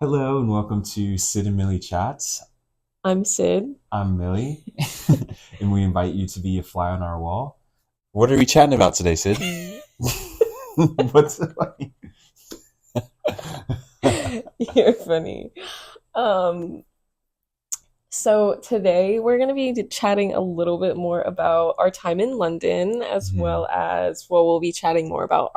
Hello and welcome to Sid and Millie Chats. I'm Sid. I'm Millie, and we invite you to be a fly on our wall. What are we chatting about today, Sid? What's it like? You're funny. Um, so today we're going to be chatting a little bit more about our time in London, as Mhm. well as, well, we'll be chatting more about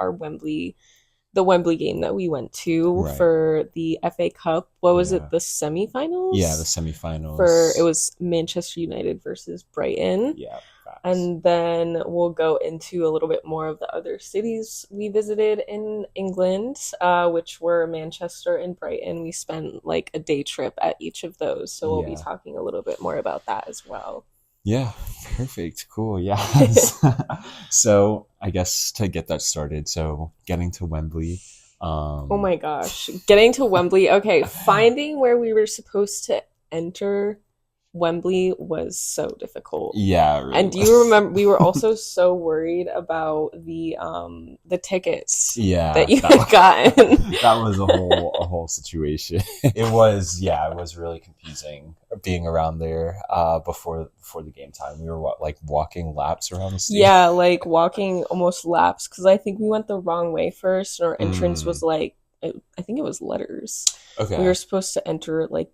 the Wembley game that we went to Right. for the FA Cup. What was it? Yeah. The Yeah, the semifinals? It semifinals. was Manchester United versus Brighton. Yeah, facts. And then we'll go into a little bit more of the other cities we visited in England, which were Manchester and Brighton. We spent like a day trip at each of those. So we'll be Yeah. talking a little bit more about that as well. Yeah, perfect. Cool. Yeah. So I guess to get that started, so getting to Wembley. Oh Um my gosh. Getting to Wembley. Okay, finding where we were supposed to enter Wembley was so difficult. yeah, it really And do you was. remember we were also so worried about the tickets Yeah, that you that had gotten. that was a whole situation. It was really confusing being around there before the game time. We were like walking laps around the stadium. Yeah, like walking almost laps because I think we went the wrong way first. And our entrance Mm, was like, I think it was letters. We okay. were supposed to enter like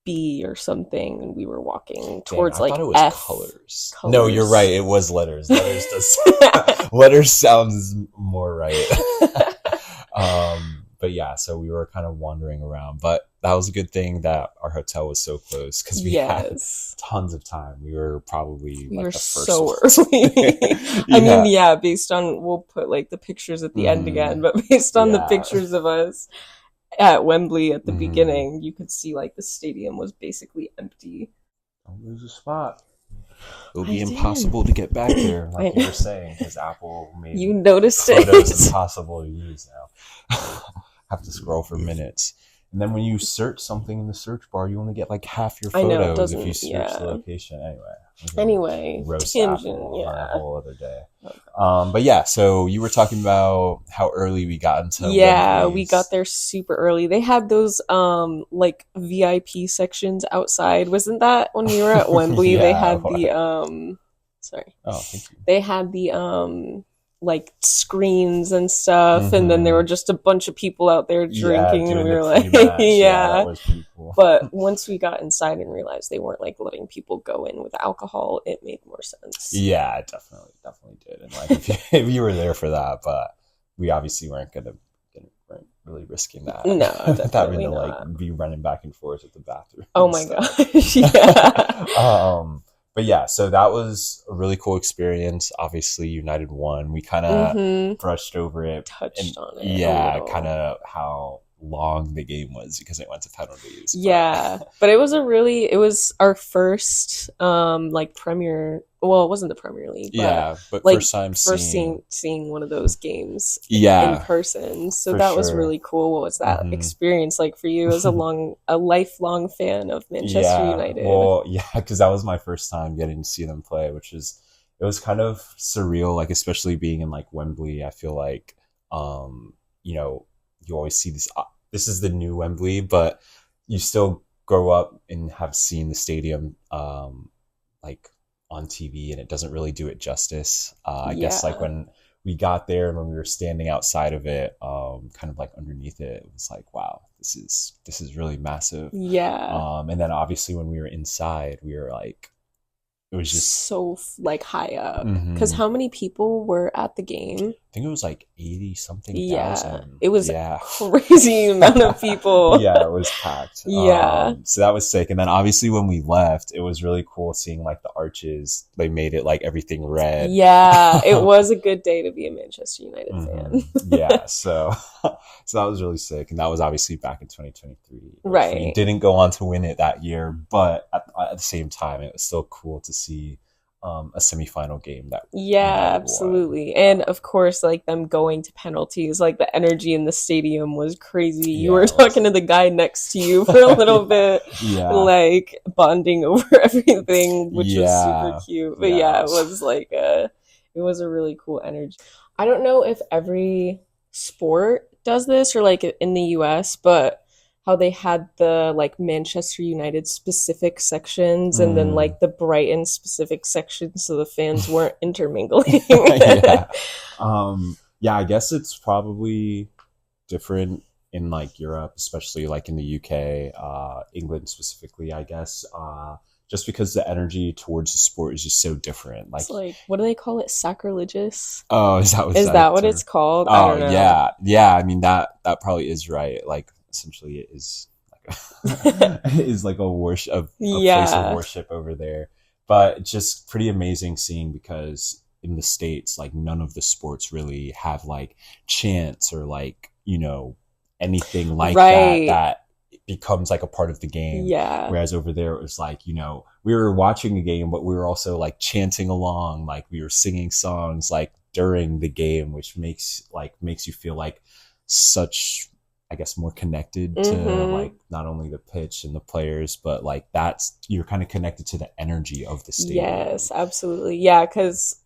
B or something, and we were walking Dang, towards I thought like it was F colors. No, you're right. colors. It was letters. Letters does letters sounds more right. But yeah, so we were kind of wandering around, but that was a good thing that our hotel was so close because we had Yes. tons of time. We were probably We like were the first so ones. early. I mean, Yeah. yeah, based on, we'll put like the pictures at the end again, Hmm. but based on the Yeah. pictures of us at Wembley at the Hmm. beginning, you could see like the stadium was basically empty. Don't lose a spot. It'll I be did. impossible to get back there, like I you know. were saying, because Apple made You noticed photos it. impossible to use now. Have to scroll for minutes. And then when you search something in the search bar, you only get like half your I know it photos if you doesn't. search the Yeah. location. Anyway, we can Anyway, roast tangent. Apple on a Yeah. whole other day. Oh, But yeah, so you were talking about how early we got into yeah, we got Wembley's. there super early. They had those like VIP sections outside. Wasn't that when we were at Wembley? They Yeah. had the sorry. Oh, thank you. They had the like screens and stuff, and then there Hmm. were just a bunch of people out there Yeah, drinking, and doing we the were like, pre-match. Yeah, that yeah. was pretty cool. But once we got inside and realized they weren't like letting people go in with alcohol, it made more sense. Yeah, it definitely did. And like, if you were there for that, but we obviously weren't really risking that, No, having definitely to like not. be running back and forth at the bathroom Oh and my stuff. gosh, yeah. But yeah, so that was a really cool experience. Obviously, United won. We kind of Mm-hmm. brushed over it, and Touched on it a yeah, kind little. of how long the game was because it went to penalties. But Yeah, but it was our first like Premier, well, it wasn't the Premier League, but yeah, but like first time first seeing, seeing one of those games in yeah, person. So for that was sure. really cool. What was that Hmm. experience like for you as a lifelong fan of Manchester Yeah, United? well, yeah, because that was my first time getting to see them play, it was kind of surreal, like especially being in like Wembley. I feel like, um, you know, you always see this. This is the new Wembley, but you still grow up and have seen the stadium, like on TV, and it doesn't really do it justice. I guess like Yeah. when we got there and when we were standing outside of it, kind of like underneath it, it was like, wow, this is really massive. Yeah. And then obviously when we were inside, we were like, it was just, So like high up. Because mhm. how many people were at the game? I think it was like 80 something Yeah. thousand. It was Yeah. crazy amount of people. Yeah, it was packed. Yeah. So that was sick. And then obviously when we left, it was really cool seeing like the arches. They made it like everything red. Yeah, it was a good day to be a Manchester United Hmm. fan. Yeah, so so that was really sick, and that was obviously back in 2023, which we Right. didn't go on to win it that year. But at the same time, it was still cool to see a semifinal game that Yeah, United won. absolutely. And of course, like them going to penalties, like the energy in the stadium was crazy. You Yeah, were it was. talking to the guy next to you for a little Yeah, bit, yeah, like bonding over everything, which was super yeah, cute. But yeah. yeah, it was a really cool energy. I don't know if every sport does this or like in the US, but how they had the like Manchester United specific sections and then Mm. like the Brighton specific sections so the fans weren't intermingling. Yeah. Yeah, I guess it's probably different in like Europe, especially like in the UK, England specifically, I guess. Just because the energy towards the sport is just so different. Like, It's like, what do they call it? Sacrilegious? oh, Is that what it's called? I Oh don't know. yeah, yeah. I mean that probably is right. Like essentially, it is like is like a worship, a place of Yeah. worship over there. But just pretty amazing seeing because in the States, like none of the sports really have like chants or like anything like that Right. that becomes like a part of the game. Yeah. Whereas over there, it was like we were watching a game, but we were also like chanting along, like we were singing songs like during the game, which makes you feel like such, I guess, more connected to Mm-hmm. like not only the pitch and the players, but like you're kind of connected to the energy of the stadium. Yes, absolutely. Yeah, because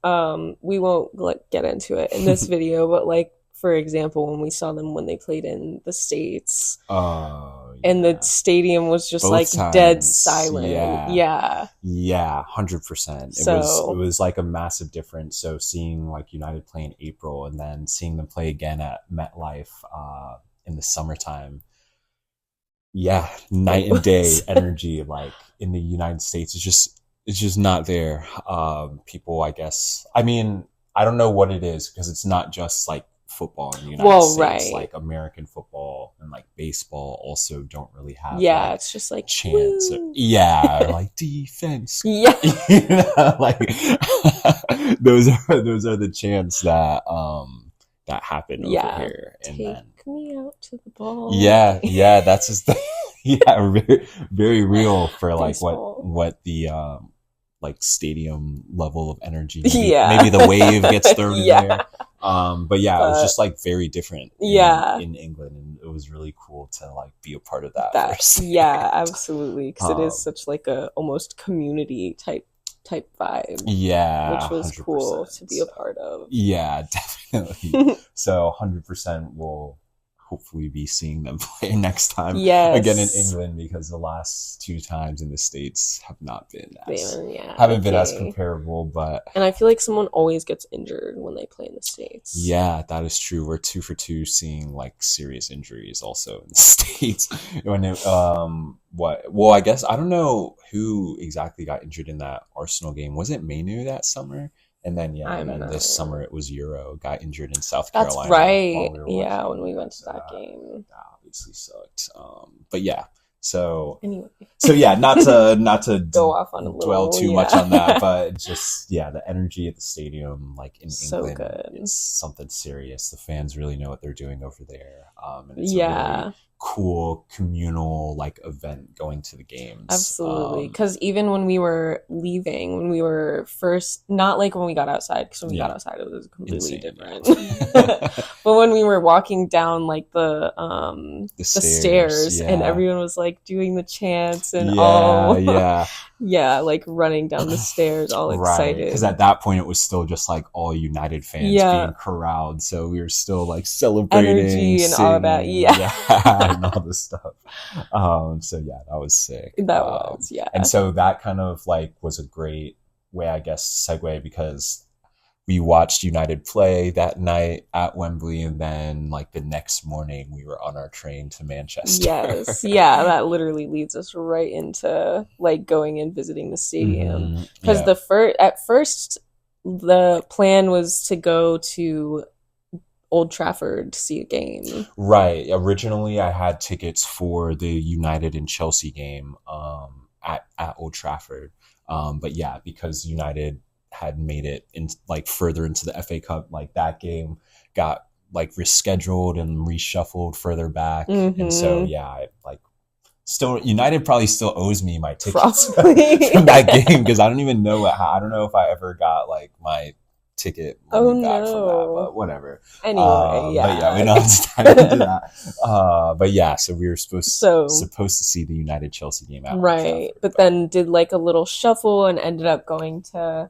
we won't like get into it in this video, but like for example, when we saw them when they played in the States Oh and the yeah, stadium was just like both dead times. silent. Yeah, Yeah. yeah, 100%. It So, was like a massive difference. So seeing like United play in April and then seeing them play again at MetLife in the summertime, yeah, it night and day was energy like in the United States is just it's just not there. People, I guess, I mean, I don't know what it is because it's not just like football in the United well, States. right. Like American football and like baseball also don't really have Yeah, like it's just like chants. woo. Yeah, or like defense. Yeah. Like those are the chants that happen over Yeah. here, and Take then me out to the ball yeah, game. yeah, that's just yeah, very, very real for like Baseball. what the like stadium level of energy. Yeah. Maybe the wave gets thrown in Yeah. there. But yeah, it was But just like very different yeah. in England, and it was really cool to like be a part of that for a That yeah, second. absolutely, because it is such like a almost community type vibe, which Yeah, was cool 100%. to be a part of. Yeah, definitely. So 100% will hopefully be seeing them play next time again in Yes. England because the last two times in the States have not been as Yeah, haven't been as okay. comparable, but And I feel like someone always gets injured when they play in the States. yeah, that is true. We're 2 for 2 seeing like serious injuries also in the States. When it what well I guess I don't know who exactly got injured in that Arsenal game. Was it Mainu that summer? And then yeah, and I'm then this summer not. it was Euro got injured in South That's Carolina while right. we were Yeah, watching the when we game. went to So that game. that obviously sucked. But yeah, so Anyway, yeah, not to go off on a dwell little, too much on that, yeah. but just yeah, the energy at the stadium, like in So England, good. is something serious. The fans really know what they're doing over there, and it's a really Yeah. cool communal like event going to the games. Absolutely. Because even when we were leaving, when we were first, not like when we got outside, because when we got Yeah, outside, it was completely insane. different. Yeah. But when we were walking down like The the stairs, stairs and yeah, everyone was like doing the chants and yeah, all, yeah. yeah, like running down the stairs, all Right, because excited. at that point it was still just like all United fans Yeah, being corralled, so we were still like celebrating, energy and all of that. singing, Yeah, yeah, and all this stuff. So yeah, that was sick. that was, And yeah. so that kind of like was a great way, I guess, to segue because we watched United play that night at Wembley, and then like the next morning we were on our train to Manchester. Yes, yeah, that literally leads us right into like going and visiting the stadium. Because Yeah, at first the plan was to go to Old Trafford to see a game. right. Originally, I had tickets for the United and Chelsea game at Old Trafford. But yeah, because United had made it in like further into the FA Cup, like that game got like rescheduled and reshuffled further back, and so Mm-hmm. yeah, like still United probably still owes me my tickets Probably. from that game because I don't even know I don't know if I ever got like my ticket Oh money back from that, no. but whatever. Anyway, But yeah, we yeah. don't have to dive into that. But yeah, so we were So, supposed to see the United Chelsea game at Old right. Trafford, But but then did like a little shuffle and ended up going to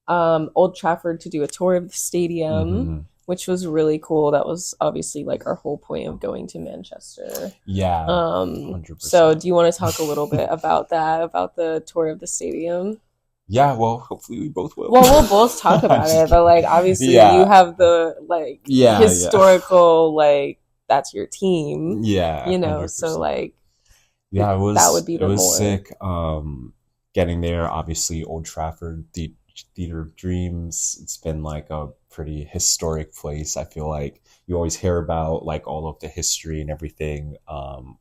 Old Trafford to do a tour of the stadium. mm-hmm. which was really cool. That was obviously like our whole point of going to Manchester. Yeah, So 100%. do you want to talk a little bit about that, about the tour of the stadium? Yeah, well, hopefully we both will. Well, we'll both talk about it, but like obviously you Yeah, have the like yeah, historical, like that's your team, yeah, you know, so 100%. like Yeah, that would be it the was more. sick. Getting there, obviously, Old Trafford, the Theater of Dreams. It's been like a pretty historic place. I feel like you always hear about like all of the history and everything,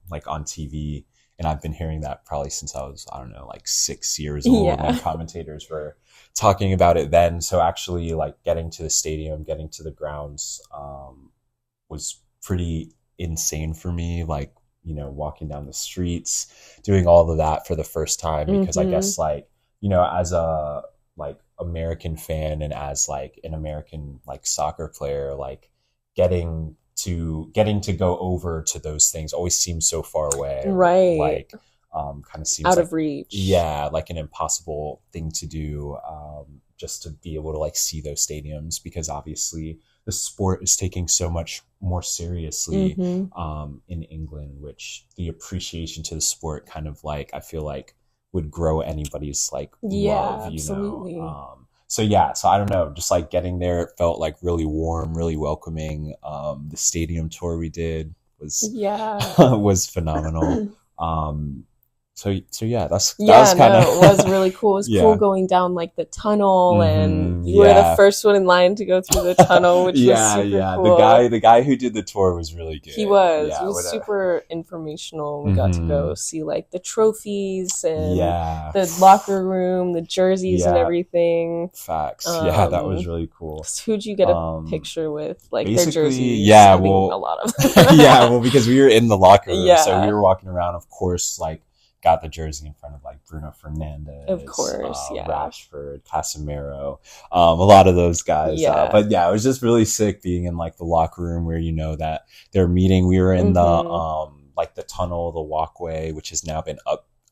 like on TV. And I've been hearing that probably since I was, I don't know, like 6 years old, and Yeah. commentators were talking about it then. So actually, like getting to the stadium, getting to the grounds, was pretty insane for me. Like, walking down the streets, doing all of that for the first time, because I Mm-hmm. guess like, as a like American fan and as like an American like soccer player, like getting to go over to those things always seems so far away, Right. like kind of seems Out like, of reach. yeah, like an impossible thing to do, just to be able to like see those stadiums, because obviously the sport is taking so much more seriously Mm-hmm. in England, which the appreciation to the sport kind of like, I feel like would grow anybody's like Yeah, love, absolutely. so yeah, so I don't know, just like getting there, it felt like really warm, really welcoming. The stadium tour we did was Yeah. was phenomenal. Um, so yeah, that Yeah, was kind no, it was of really cool. It was cool yeah. going down like the tunnel, and you were the Yeah. first one in line to go through the tunnel, which was Yeah, super yeah. The cool. guy the guy who did the tour was really He good. was. It Yeah, was whatever. super informational. We got to go see like the trophies and Yeah. the locker room, the jerseys and Yeah, everything. facts. Yeah, that was really cool. 'Cause who'd you get a Um picture with? Like their Basically, jerseys, yeah, having a well, lot of them. yeah, well, because we were in the locker room, so we Yeah, were walking around, of course, like got the jersey in front of like Bruno of Fernandes, course. Yeah. Rashford, Casemiro, a lot of those guys. Yeah. But yeah, it was just really sick being in like the locker room where you know that they're meeting. We were in the Mm-hmm. like the tunnel, the walkway, which has now been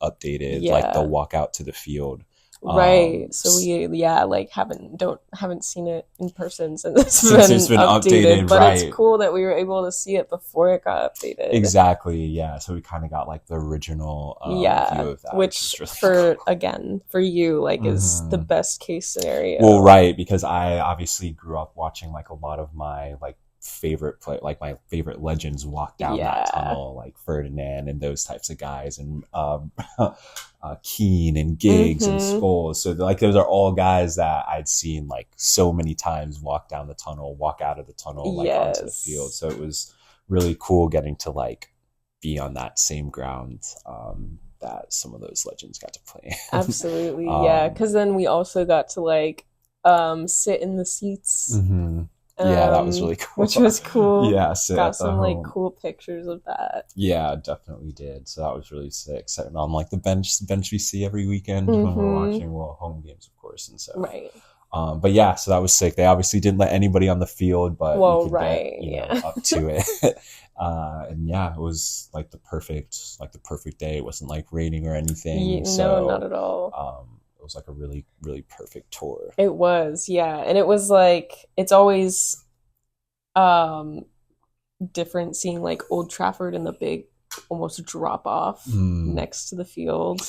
updated, like the Yeah. walk out to the field. Right. So we yeah, like haven't seen it in person since it's Since been it's been updated, updated, but it's right? cool that we were able to see it before it got updated. Exactly, yeah. So we kind of got like the original view Yeah, of that, which which was really for cool. again, for you like is the Hmm. best case Well, scenario. right, because I obviously grew up watching like a lot of my like like my favorite legends walk down that Yeah. tunnel, like Ferdinand and those types of guys, and Keane and Giggs and Mhm. Scholes. So like those are all guys that I'd seen like so many times walk down the tunnel, walk out of the tunnel, like onto the field. Yes. So it was really cool getting to like be on that same ground, that some of those legends got to play in. Absolutely. Yeah, um, 'cause then we also got to like sit in the seats, mhm. Yeah, that was really which cool. was cool. Yeah, sit Got at the some like home. cool pictures of that. Yeah, definitely did. So that was really sick. Sitting on like the bench we see every weekend when we're Mhm. watching, well, home games, of course. And so, Right. but yeah, so that was sick. They obviously didn't let anybody on the field, but we Well, could get, right. Yeah. up to it. And yeah, it was like the perfect day. It wasn't like raining or anything. No, not So, at all. it was like a really, really perfect tour. It was, yeah. And it was like it's always um different seeing like Old Trafford and the big almost drop off Mm, next to the field.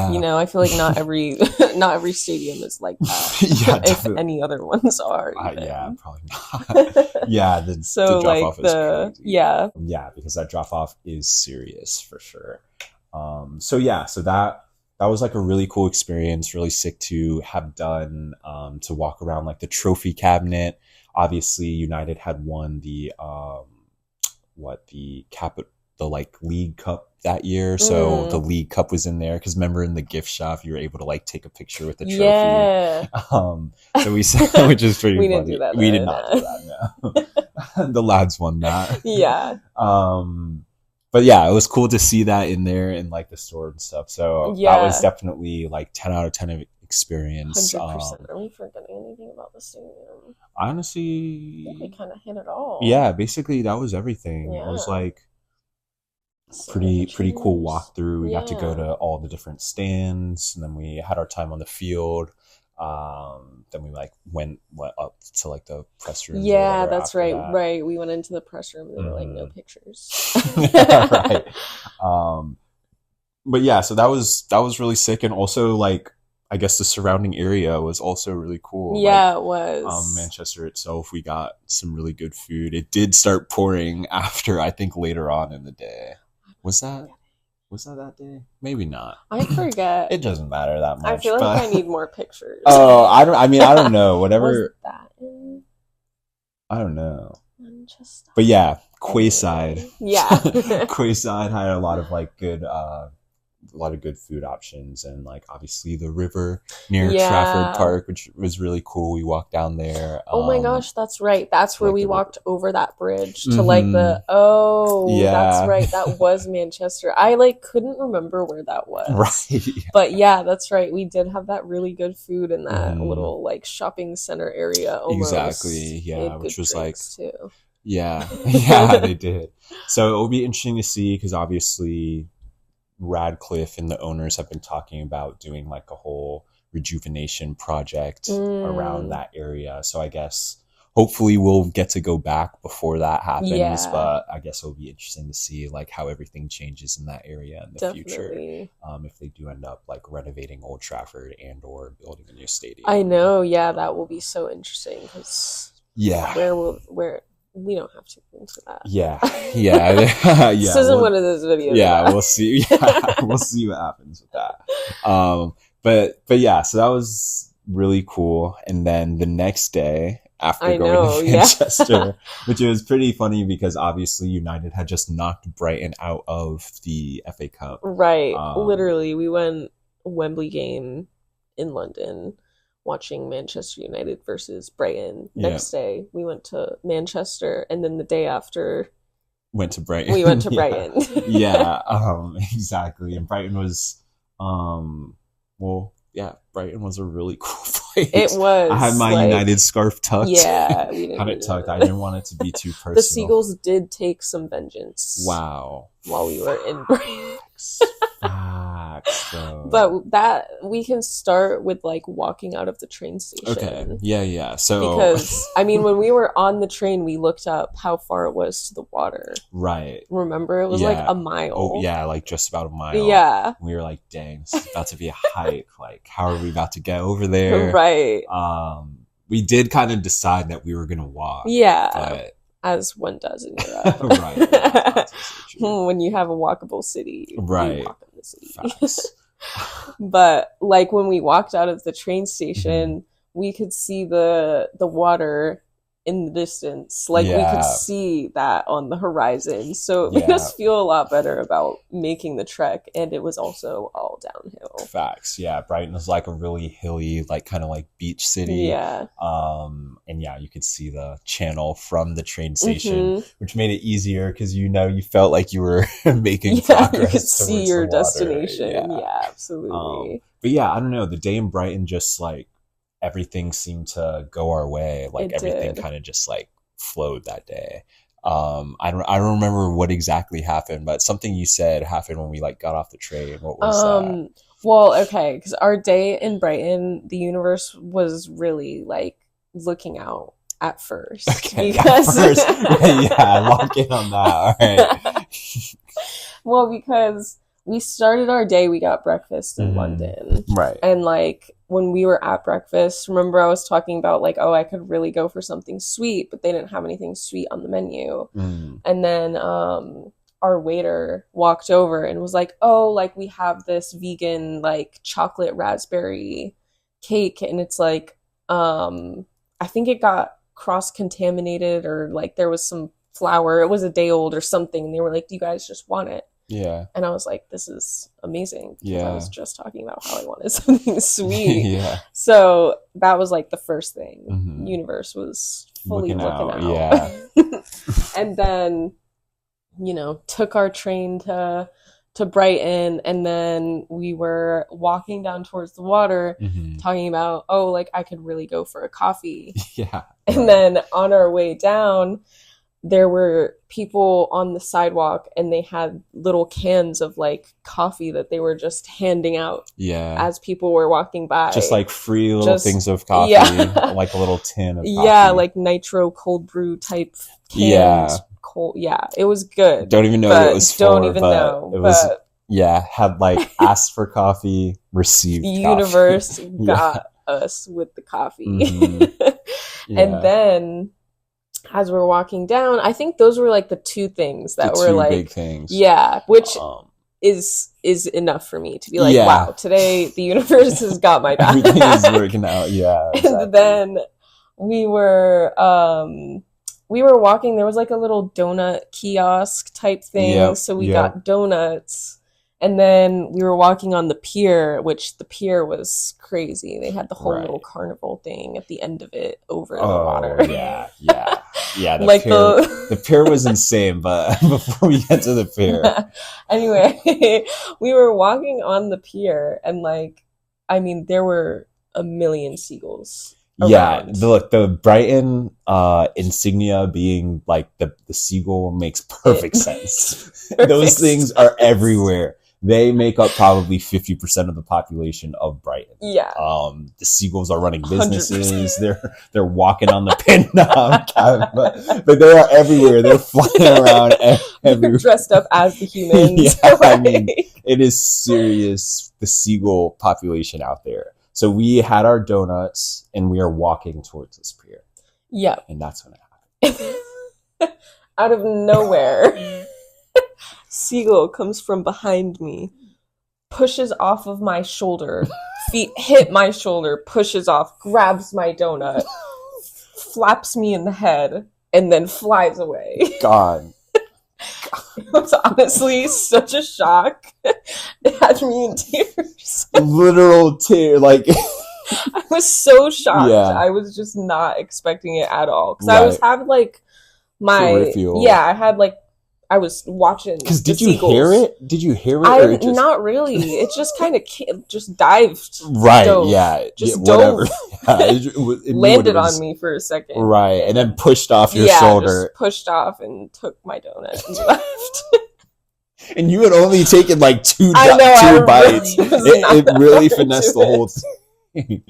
You yeah. know, I feel like not every not every stadium is like that. Yeah, If definitely. any other ones are Yeah, even. probably not. Yeah, the So drop like off is crazy. yeah. Yeah, because that drop off is serious for sure. So yeah, so that was like a really cool experience, really sick to have done, to walk around like the trophy cabinet. Obviously, United had won the like League Cup that year, so the Mm, League Cup was in there. Because remember, in the gift shop, you were able to like take a picture with the trophy. yeah. So we which is pretty We didn't do funny. that We did though, not do no. that. No, the lads won that. Yeah. um, but yeah, it was cool to see that in there in like the store and stuff. So that was Yeah. definitely like 10 out of 10 of experience. 100%. Are we forgetting anything about the stadium? I think we Honestly, kind of hit it all. yeah, basically that was everything. It was Yeah. like Sit in the pretty cool chairs. walkthrough. We got to go Yeah. to all the different stands, and then we had our time on the field. Then we like went up to like the press rooms or Yeah, whatever that's after right. that. Right. We went into the press room and they were like, no Hmm. pictures. Right. Um, but yeah, so that was really sick, and also like I guess the surrounding area was also really cool. Like Yeah, it was. Manchester itself, we got some really good food. It did start pouring after I think later on in the day. Was that that day? Maybe not. I forget. It doesn't matter that I much, feel like but I need more pictures. oh, I don't. I mean, I don't know. Was Whatever. that in I don't know. Manchester? But yeah, Quayside. Anyway, yeah. Quayside had a lot of like good a lot of good food options, and like obviously the river near Trafford Yeah. Park, which was really cool. We walked down there. Oh my gosh, that's right. That's To where like we the river. walked over that bridge to like the that's Yeah. right. That was Manchester. I like couldn't remember where that was. Right. But yeah, that's right. We did have that really good food in that Mhm. little like shopping center area almost. Exactly. They Yeah, had which good was like drinks too. yeah, yeah, they did. So it will be interesting to see because obviously Radcliffe and the owners have been talking about doing like a whole rejuvenation project around Mm, that area. So I guess hopefully we'll get to go back before that happens, yeah, but I guess it'll be interesting to see like how everything changes in that area in the future. definitely. If they do end up like renovating Old Trafford and or building a new I stadium. know. Yeah, that will be so interesting because Yeah. where we don't have to get into that. Yeah. Yeah. This Yeah. isn't one of those videos. Yeah, about- we'll see. Yeah, we'll see what happens with that. But yeah, so that was really cool. And then the next day after I going know, to yeah. Manchester, which was pretty funny because obviously United had just knocked Brighton out of the FA Cup. Right. Um, Literally, we went Wembley game in London watching Manchester United versus Brighton. Yeah. Next day, we went to Manchester, and then the day after, Went to Brighton. we went to Yeah. Brighton. Yeah, exactly. And Brighton was, well, yeah, Brighton was a really cool place. It was. I had my like, United scarf tucked. Yeah, we didn't Had it need tucked. it. I didn't want it to be too personal. The Seagulls did take some vengeance. Wow. While we were in Brighton. Facts, though. But that we can start with like walking out of the train station. Okay. Yeah. So Because I mean, when we were on the train, we looked up how far it was to the water. right. Remember, it was Yeah. like a mile. Oh yeah, like just about a mile. Yeah. We were like, dang, this is about to be a hike. Like, how are we about to get over there? Right. We did kind of decide that we were gonna walk. Yeah. But As one does in Europe. right. Yeah, that's also true. When you have a walkable city, Right. you walk in the city. Facts. But like when we walked out of the train station, we could see the water in the distance. Like we Yeah. could see that on the horizon. So it made Yeah. us feel a lot better about making the trek, and it was also all downhill. Facts. Yeah. Brighton is like a really hilly, like kind of like beach city. Yeah. And yeah, you could see the channel from the train station, Mhm. which made it easier because you felt like you were making Yeah, progress. you could see towards your the water. destination. Yeah. Yeah, absolutely. But yeah, I don't know. The day in Brighton, just like everything seemed to go our way. Like It everything did. kind of just like flowed that day. I don't remember what exactly happened, but something you said happened when we like got off the train. What was that? Well, okay, because our day in Brighton, the universe was really like looking out at first. Okay, Because at first, yeah, lock in on that. All right. well, because we started our day, we got breakfast in Mhm. London. Right. And like when we were at breakfast, remember I was talking about like, oh, I could really go for something sweet, but they didn't have anything sweet on the menu. Mm. And then our waiter walked over and was like, oh, like we have this vegan like chocolate raspberry cake, and it's like I think it got cross-contaminated, or like there was some flour, it was a day old or something, and they were like, do you guys just want it? Yeah. And I was like, this is amazing, because I Yeah. was just talking about how I wanted something sweet. Yeah. So that was like the first thing. Mhm. Universe was fully Looking looking out, out. yeah. And then, took our train to Brighton, and then we were walking down towards the water, Mhm. talking about, oh, like I could really go for a coffee. Yeah. And then on our way down, there were people on the sidewalk and they had little cans of like coffee that they were just handing out Yeah. as people were walking Just by. like free little Just things of coffee, yeah. like a little tin of Yeah, coffee. like nitro cold brew type Yeah. cans. Cold, yeah, it was good. Don't even know what it was But don't for, even but know. it was, But yeah, had like asked for coffee, the received coffee. universe Yeah. got us with the Hmm. coffee. And Yeah. then as we're walking down, I think those were like the two things The that were two big like, things. yeah, which Um, is enough for me to be like, yeah. wow, today the universe has got my back. Everything is working out. Yeah, And exactly. then we were we were walking, there was like a little donut kiosk type thing, Yep. so we Yep. got donuts. And then we were walking on the pier, which the pier was crazy. They had the whole Right. little carnival thing at the end of it over in the Oh, water. yeah. Yeah. Yeah. The Like pier, the pier was insane, but before we get to the pier, Anyway, we were walking on the pier and like, I mean, there were a million seagulls yeah, around. the Brighton insignia being like the seagull makes perfect sense. Those Perfect things are sense. everywhere. They make up probably 50% of the population of Brighton. Yeah, The seagulls are running 100%. businesses. They're walking on the pin but they are everywhere. They're flying around They're everywhere. dressed up as the humans. Yeah, I Like, mean, it is serious, the seagull population out there. So we had our donuts and we are walking towards this pier. yeah. And that's when it happened. Out of nowhere, seagull comes from behind me, pushes off of my shoulder, feet hit my shoulder, pushes off, grabs my donut, flaps me in the head, and then flies away. God. It was honestly such a shock. It had me in tears. Literal tear. Like, I was so shocked. Yeah. I was just not expecting it at all. Because I was Right. having like my Peripheral. yeah, I had like I was watching. because the did you seagulls. hear it? Did you hear it? I Or it just... not really. It just kind of just dived, Right, dove, yeah. just yeah, whatever. dove, Yeah, it knew what it landed was. on me for a second, Right, and then pushed off your yeah, shoulder. just pushed off and took my donut and left. And you had only taken like two I know, I two bites. really was It not really that finessed into the whole it. thing.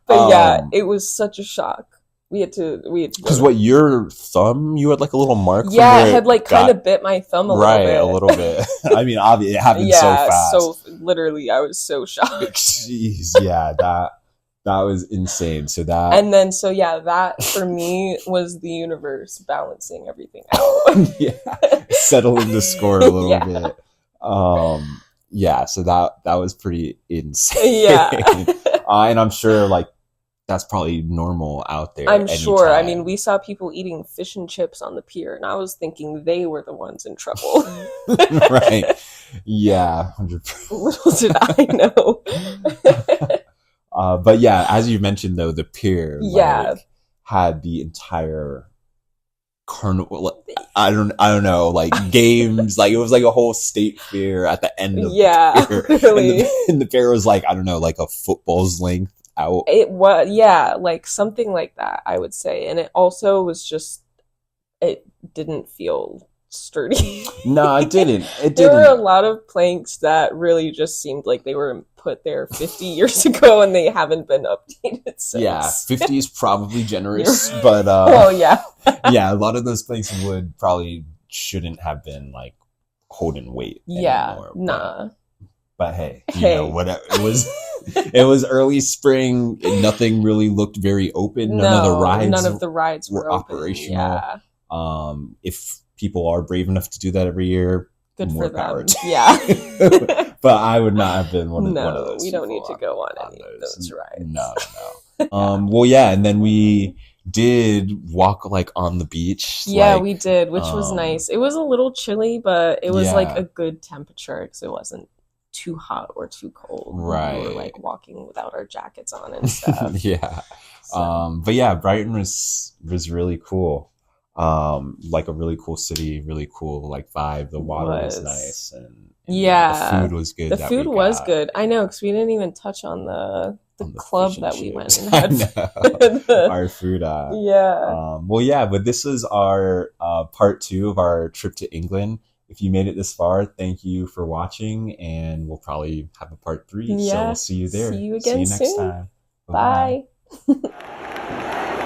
But yeah, it was such a shock. We had to go Because to- what, your thumb, you had like a little mark from yeah, where it had like kind got- of bit my thumb a right, little bit. a little bit. I mean, obviously, it happened so Yeah, fast. so literally, I was so shocked. Jeez, yeah, that was insane. So that, And then, so yeah, that for me was the universe balancing everything out. yeah, settling the score a little Yeah. bit. Yeah, so that was pretty insane. Yeah. And I'm sure like that's probably normal out there. I'm sure. I anytime. mean, we saw people eating fish and chips on the pier, and I was thinking they were the ones in trouble. Right. Yeah, 100%. Little did I know. But yeah, as you mentioned though, the pier Yeah. like, had the entire carnival. I don't know, like games. Like it was like a whole state fair at the end of Yeah, the pier. really. And the pier was like, I don't know, like a football's length out. It was, yeah, like something like that, I would say. And it also was just, it didn't feel sturdy. No, it didn't. It There were a didn't. lot of planks that really just seemed like they were put there 50 years ago and they haven't been updated since. Yeah, 50 is probably generous, but Well, yeah. yeah, a lot of those planks shouldn't have been like holding weight Yeah, anymore. nah. But hey, you Hey. know, whatever. It was early spring. And nothing really looked very open. None of the rides were were open. operational. Yeah, If people are brave enough to do that every year, good more for power them. to- Yeah. But I would not have been one of No, those. we don't need people to go on on any of those rides. No. Well, yeah, and then we did walk like on the beach. Yeah, like, we did, which was nice. It was a little chilly, but it was Yeah. like a good temperature because it wasn't too hot or too cold. We Right. were like walking without our jackets on and stuff. Yeah. So, But yeah, Brighton was really cool. Like a really cool city, really cool like vibe. The water was nice, and yeah, the food was good. the that food we was got. good. I know, because we didn't even touch on the the on the fish club and that we went chips. and I had know our food at. yeah. Well, yeah, but this was our part two of our trip to England. If you made it this far, thank you for watching, and we'll probably have a part three. So we'll Yeah. see you See there. you See again you next soon. time. Bye bye. Bye.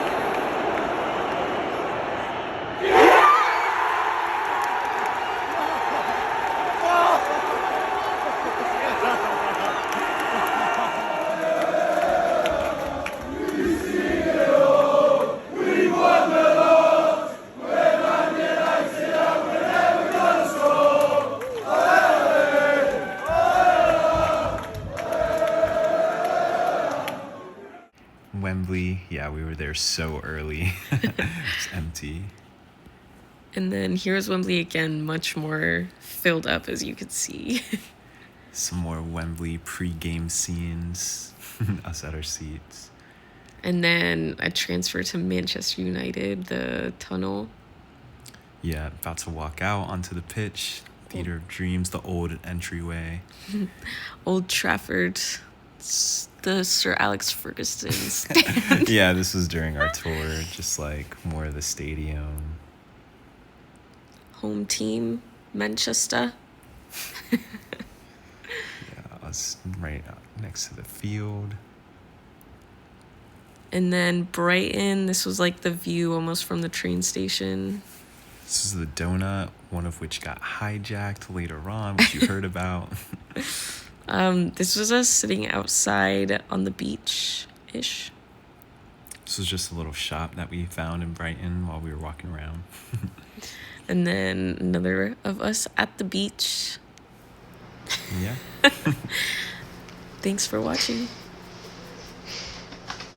Wembley, yeah, we were there so early. It's empty. And then here's Wembley again, much more filled up, as you could see. Some more Wembley pre-game scenes. Us at our seats. And then a transfer to Manchester United, the tunnel. Yeah, about to walk out onto the pitch. Theater of Dreams, the old entryway. Old Trafford, the Sir Alex Ferguson stand. Yeah, this was during our tour, just like more of the stadium. Home team, Manchester. Yeah, us right next to the field. And then Brighton, this was like the view almost from the train station. This is the donut, one of which got hijacked later on, which you heard about. This was us sitting outside on the beach-ish. This was just a little shop that we found in Brighton while we were walking around. And then another of us at the beach. Yeah. Thanks for watching.